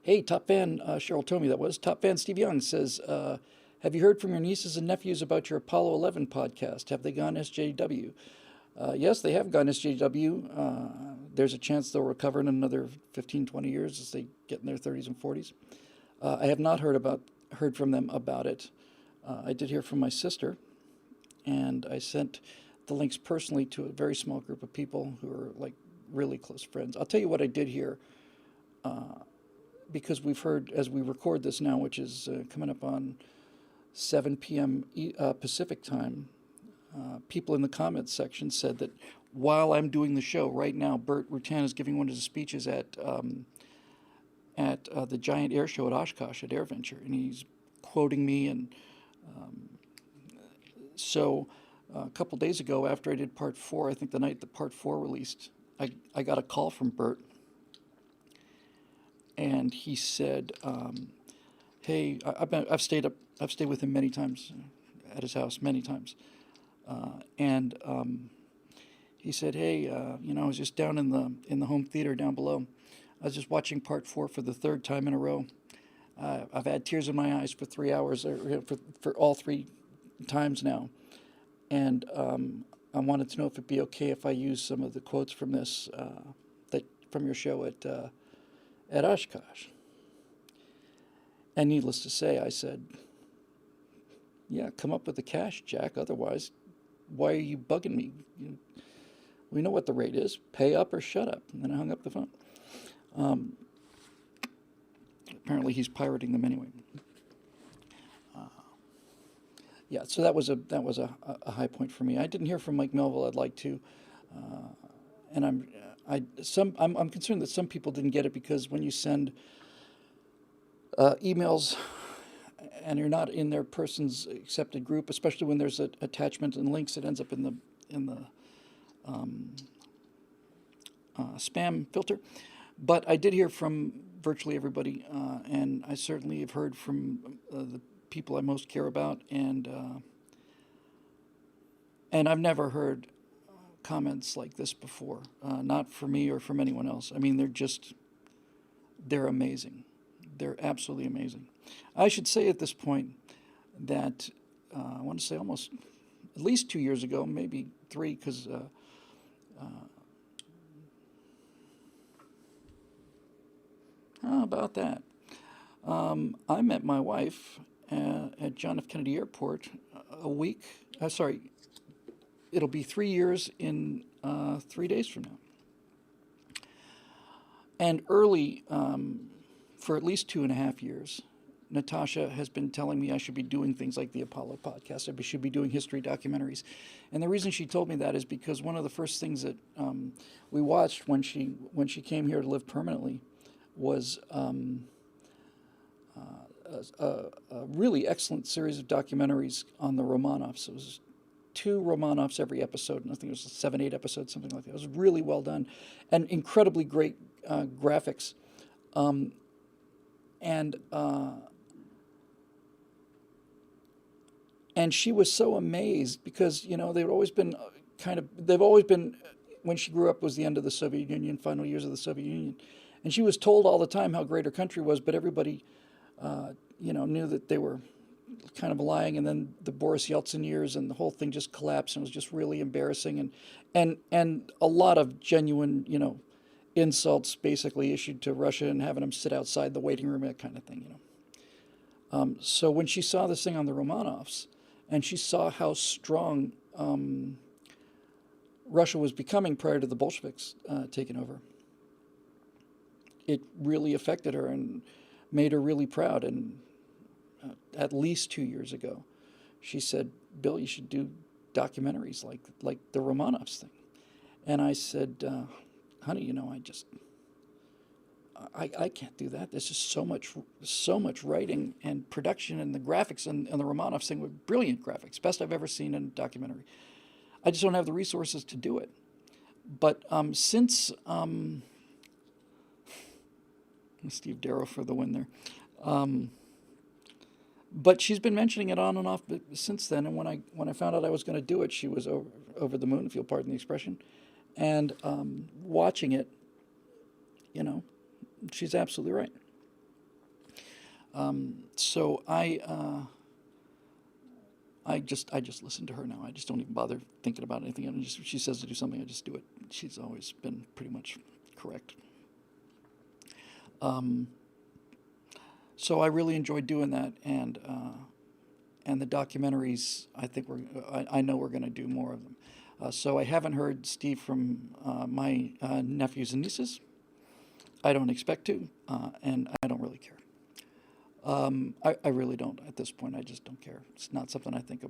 Hey, top fan, Cheryl told me that was. Top fan Steve Young says, have you heard from your nieces and nephews about your Apollo 11 podcast? Have they gone SJW? Yes, they have gone SJW. There's a chance they'll recover in another 15, 20 years as they get in their 30s and 40s. I have not heard from them about it. I did hear from my sister, and I sent the links personally to a very small group of people who are like really close friends. I'll tell you what I did hear, because we've heard as we record this now, which is coming up on 7 p.m. Pacific time. People in the comments section said that while I'm doing the show right now, Burt Rutan is giving one of his speeches at the giant air show at Oshkosh at AirVenture, and he's quoting me. And so a couple days ago, after I did part 4, I think the night that part 4 released, I got a call from Burt, and he said, "Hey, I've stayed with him many times, at his house many times, and he said, hey, I was just down in the home theater down below. I was just watching part 4 for the third time in a row. I've had tears in my eyes for 3 hours, for all 3 times now, and I wanted to know if it'd be okay if I use some of the quotes from this from your show at Oshkosh." And needless to say, I said, "Yeah, come up with the cash, Jack. Otherwise, why are you bugging me? We know what the rate is. Pay up or shut up." And then I hung up the phone. Apparently, he's pirating them anyway. Yeah, so that was a high point for me. I didn't hear from Mike Melville. I'd like to, and I'm concerned that some people didn't get it because when you send emails and you're not in their person's accepted group, especially when there's an attachment and links, it ends up in the spam filter. But I did hear from virtually everybody, and I certainly have heard from the people I most care about, and I've never heard comments like this before, not from me or from anyone else. I mean, they're amazing. They're absolutely amazing. I should say at this point that I want to say almost at least 2 years ago, maybe 3, because how about that? I met my wife at John F. Kennedy Airport a week. Sorry, it'll be 3 years in 3 days from now. And early, for at least 2.5 years, Natasha has been telling me I should be doing things like the Apollo podcast. I should be doing history documentaries. And the reason she told me that is because one of the first things that we watched when she came here to live permanently was a really excellent series of documentaries on the Romanovs. It was 2 Romanovs every episode, and I think it was 7, 8 episodes, something like that. It was really well done, and incredibly great graphics. And she was so amazed because they've always been when she grew up was the end of the Soviet Union, final years of the Soviet Union, and she was told all the time how great her country was, but everybody knew that they were kind of lying. And then the Boris Yeltsin years and the whole thing just collapsed, and it was just really embarrassing, and a lot of genuine insults basically issued to Russia and having them sit outside the waiting room, that kind of thing. So when she saw this thing on the Romanovs, and she saw how strong Russia was becoming prior to the Bolsheviks taking over, it really affected her and made her really proud. And at least 2 years ago, she said, "Bill, you should do documentaries like the Romanovs thing." And I said, "Honey, I can't do that. There's just so much writing and production, and the graphics and the Romanovs thing were brilliant graphics, best I've ever seen in a documentary. I just don't have the resources to do it." But since Steve Darrow for the win there. But she's been mentioning it on and off since then. And when I found out I was going to do it, she was over the moon, if you'll pardon the expression. And watching it, she's absolutely right. So I just listen to her now. I just don't even bother thinking about anything. And just if she says to do something, I just do it. She's always been pretty much correct. So I really enjoyed doing that, and the documentaries. I know we're going to do more of them. So I haven't heard Steve from my nephews and nieces. I don't expect to, and I don't really care. I really don't at this point. I just don't care. It's not something I think about.